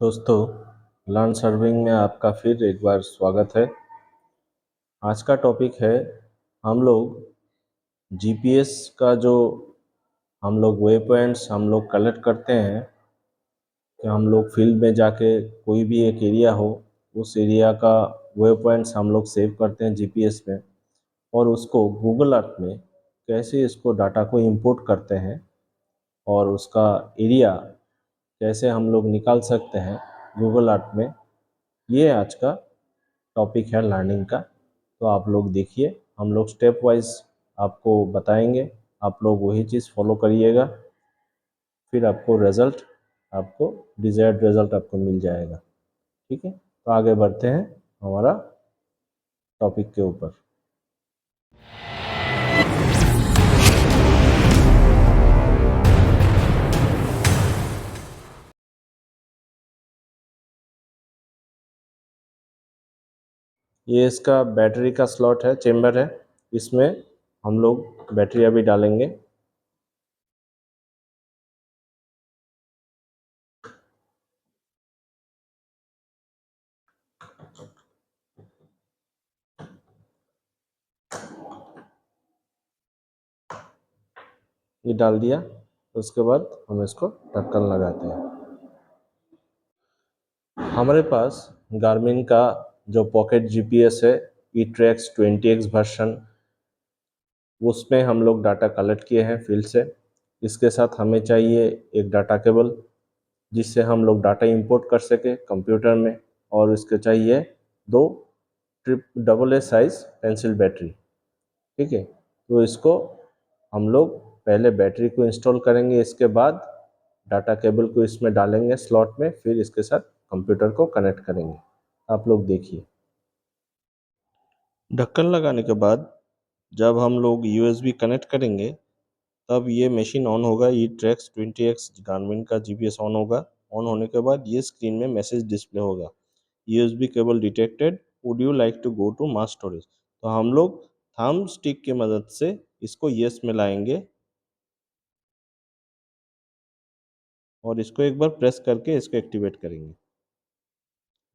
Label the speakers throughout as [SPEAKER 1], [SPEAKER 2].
[SPEAKER 1] दोस्तों, learn serving में आपका फिर एक बार स्वागत है। आज का टॉपिक है हम लोग जीपीएस का जो हम लोग वे पॉइंट्स हम लोग कलेक्ट करते हैं कि हम लोग फील्ड में जाके कोई भी एक एरिया हो, उस एरिया का वे पॉइंट्स हम लोग सेव करते हैं जीपीएस में और उसको गूगल अर्थ में कैसे इसको डाटा को इंपोर्ट करते हैं और उसका एरिया कैसे हम लोग निकाल सकते हैं गूगल अर्थ में। ये आज का टॉपिक है लर्निंग का। तो आप लोग देखिए, हम लोग स्टेप वाइज आपको बताएंगे, आप लोग वही चीज़ फॉलो करिएगा, फिर आपको डिजायर्ड रिजल्ट आपको मिल जाएगा। ठीक है, तो आगे बढ़ते हैं हमारा टॉपिक के ऊपर। ये इसका बैटरी का स्लॉट है, चेम्बर है, इसमें हम लोग बैटरी अभी डालेंगे। ये डाल दिया, उसके बाद हम इसको ढक्कन लगाते हैं। हमारे पास गार्मिन का जो पॉकेट जीपीएस है, E-Trax 20X वर्जन, उसमें हम लोग डाटा कलेक्ट किए हैं फील्ड से। इसके साथ हमें चाहिए एक डाटा केबल जिससे हम लोग डाटा इंपोर्ट कर सके कंप्यूटर में, और इसके चाहिए दो double A size pencil battery. ठीक है, तो इसको हम लोग पहले बैटरी को इंस्टॉल करेंगे, इसके बाद डाटा केबल को इसमें डालेंगे स्लॉट में, फिर इसके साथ कंप्यूटर को कनेक्ट करेंगे। आप लोग देखिए, ढक्कन लगाने के बाद जब हम लोग यूएसबी कनेक्ट करेंगे तब ये मशीन ऑन होगा। E-Trax 20X गार्मिन का जीपीएस ऑन होगा। ऑन होने के बाद ये स्क्रीन में मैसेज डिस्प्ले होगा, USB cable detected, would you like to go to mass storage. तो हम लोग थंब स्टिक की मदद से इसको यस में लाएंगे और इसको एक बार प्रेस करके इसको एक्टिवेट करेंगे।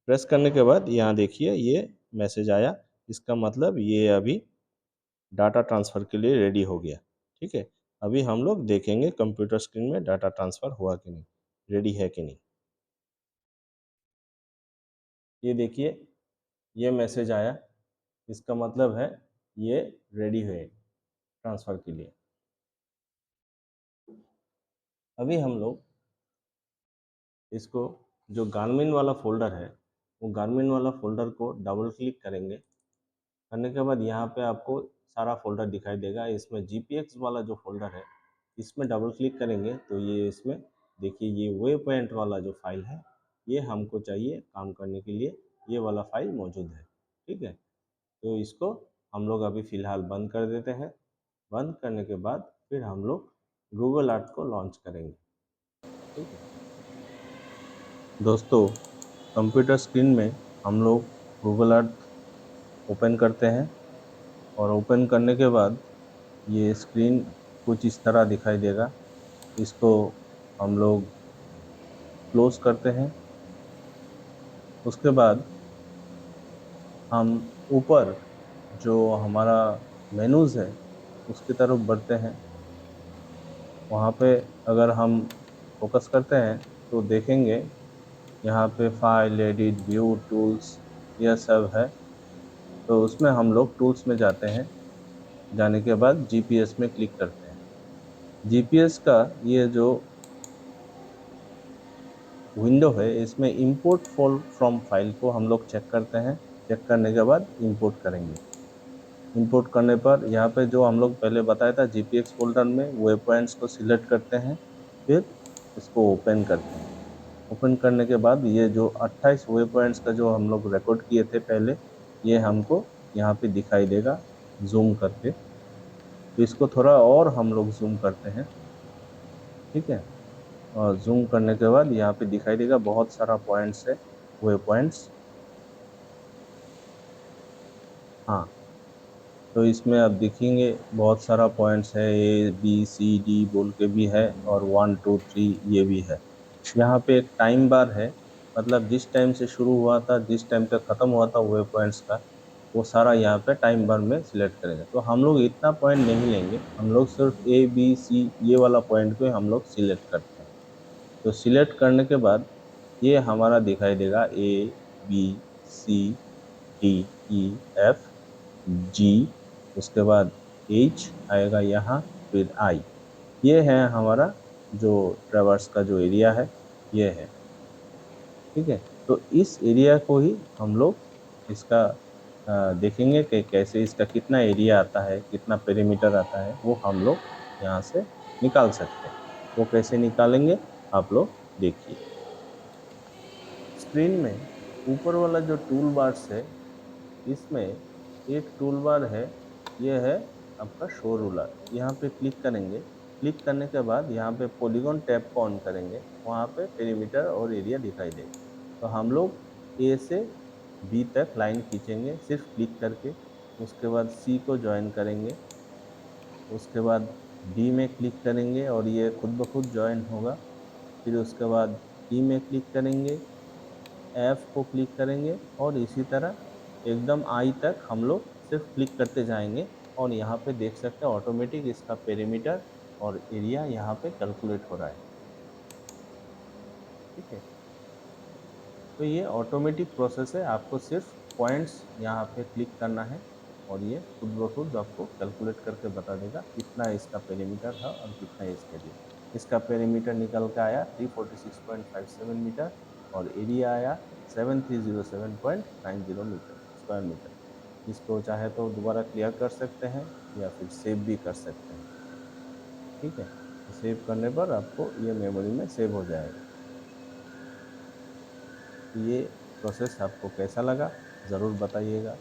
[SPEAKER 1] प्रेस करने के बाद यहाँ देखिए ये मैसेज आया, इसका मतलब ये अभी डाटा ट्रांसफ़र के लिए रेडी हो गया। ठीक है, अभी हम लोग देखेंगे कंप्यूटर स्क्रीन में डाटा ट्रांसफ़र हुआ कि नहीं, रेडी है कि नहीं। ये देखिए, ये मैसेज आया, इसका मतलब है ये रेडी है ट्रांसफ़र के लिए। अभी हम लोग इसको जो गार्मिन वाला फ़ोल्डर है, वो गार्मिन वाला फ़ोल्डर को डबल क्लिक करेंगे। करने के बाद यहाँ पे आपको सारा फ़ोल्डर दिखाई देगा। इसमें जीपीएक्स वाला जो फ़ोल्डर है, इसमें डबल क्लिक करेंगे तो ये इसमें देखिए ये वे पॉइंट वाला जो फाइल है, ये हमको चाहिए काम करने के लिए, ये वाला फाइल मौजूद है। ठीक है, तो इसको हम लोग अभी फ़िलहाल बंद कर देते हैं। बंद करने के बाद फिर हम लोग गूगल अर्थ को लॉन्च करेंगे। ठीक है दोस्तों, कंप्यूटर स्क्रीन में हम लोग गूगल अर्थ ओपन करते हैं और ओपन करने के बाद ये स्क्रीन कुछ इस तरह दिखाई देगा। इसको हम लोग क्लोज करते हैं। उसके बाद हम ऊपर जो हमारा मेनूज़ है उसकी तरफ बढ़ते हैं। वहाँ पे अगर हम फोकस करते हैं तो देखेंगे यहाँ पे फाइल, एडिट, व्यू, टूल्स, यह सब है। तो उसमें हम लोग टूल्स में जाते हैं, जाने के बाद जीपीएस में क्लिक करते हैं। जीपीएस का ये जो विंडो है, इसमें इंपोर्ट फ्रॉम फाइल को हम लोग चेक करते हैं। चेक करने के बाद इंपोर्ट करेंगे। इंपोर्ट करने पर यहाँ पे जो हम लोग पहले बताया था जीपीएक्स फोल्डर में, वे पॉइंट्स को सिलेक्ट करते हैं, फिर इसको ओपन करते हैं। ओपन करने के बाद ये जो 28 वे पॉइंट्स का जो हम लोग रिकॉर्ड किए थे पहले, ये हमको यहाँ पे दिखाई देगा जूम करके। तो इसको थोड़ा और हम लोग जूम करते हैं। ठीक है, और जूम करने के बाद यहाँ पे दिखाई देगा बहुत सारा पॉइंट्स है, वे पॉइंट्स। हाँ, तो इसमें आप देखेंगे बहुत सारा पॉइंट्स है, A B C D बोल के भी है, और 1 2 3 ये भी है। यहाँ पे एक टाइम बार है, मतलब जिस टाइम से शुरू हुआ था, जिस टाइम तक खत्म हुआ था वेव पॉइंट्स का, वो सारा यहाँ पे टाइम बर में सिलेक्ट करेंगे। तो हम लोग इतना पॉइंट नहीं लेंगे, हम लोग सिर्फ ए बी सी ये वाला पॉइंट को हम लोग सिलेक्ट करते हैं। तो सिलेक्ट करने के बाद ये हमारा दिखाई देगा A B C D E F G, उसके बाद एच आएगा यहाँ, फिर आई। ये है हमारा जो ट्रेवर्स का जो एरिया है, ये है। ठीक है, तो इस एरिया को ही हम लोग इसका देखेंगे कि कैसे इसका कितना एरिया आता है, कितना पेरीमीटर आता है, वो हम लोग यहाँ से निकाल सकते हैं। वो कैसे निकालेंगे आप लोग देखिए। स्क्रीन में ऊपर वाला जो टूल बार्स है, इसमें एक टूल बार है, ये है आपका शो रूलर। यहाँ पे क्लिक करेंगे, क्लिक करने के बाद यहाँ पे पॉलीगॉन टैब को ऑन करेंगे, वहाँ पे पेरीमीटर और एरिया दिखाई देगा। तो हम लोग ए से बी तक लाइन खींचेंगे सिर्फ क्लिक करके, उसके बाद सी को ज्वाइन करेंगे, उसके बाद डी में क्लिक करेंगे और ये खुद ब खुद ज्वाइन होगा। फिर उसके बाद ई में क्लिक करेंगे, एफ को क्लिक करेंगे और इसी तरह एकदम आई तक हम लोग सिर्फ क्लिक करते जाएंगे। और यहाँ पे देख सकते हैं ऑटोमेटिक इसका पेरीमीटर और एरिया यहाँ पे कैलकुलेट हो रहा है। ठीक है, तो ये ऑटोमेटिक प्रोसेस है, आपको सिर्फ पॉइंट्स यहाँ पे क्लिक करना है और ये खुद ब खुद आपको कैलकुलेट करके बता देगा कितना इसका पेरीमीटर है और कितना इसके लिए। इसका पेरीमीटर निकल के आया 346.57 मीटर और एरिया आया 7307.90 मीटर स्क्वायर मीटर। इसको चाहे तो दोबारा क्लियर कर सकते हैं या फिर सेव भी कर सकते हैं। ठीक है, तो सेव करने पर आपको ये मेमोरी में सेव हो जाएगा। ये प्रोसेस आपको कैसा लगा ज़रूर बताइएगा।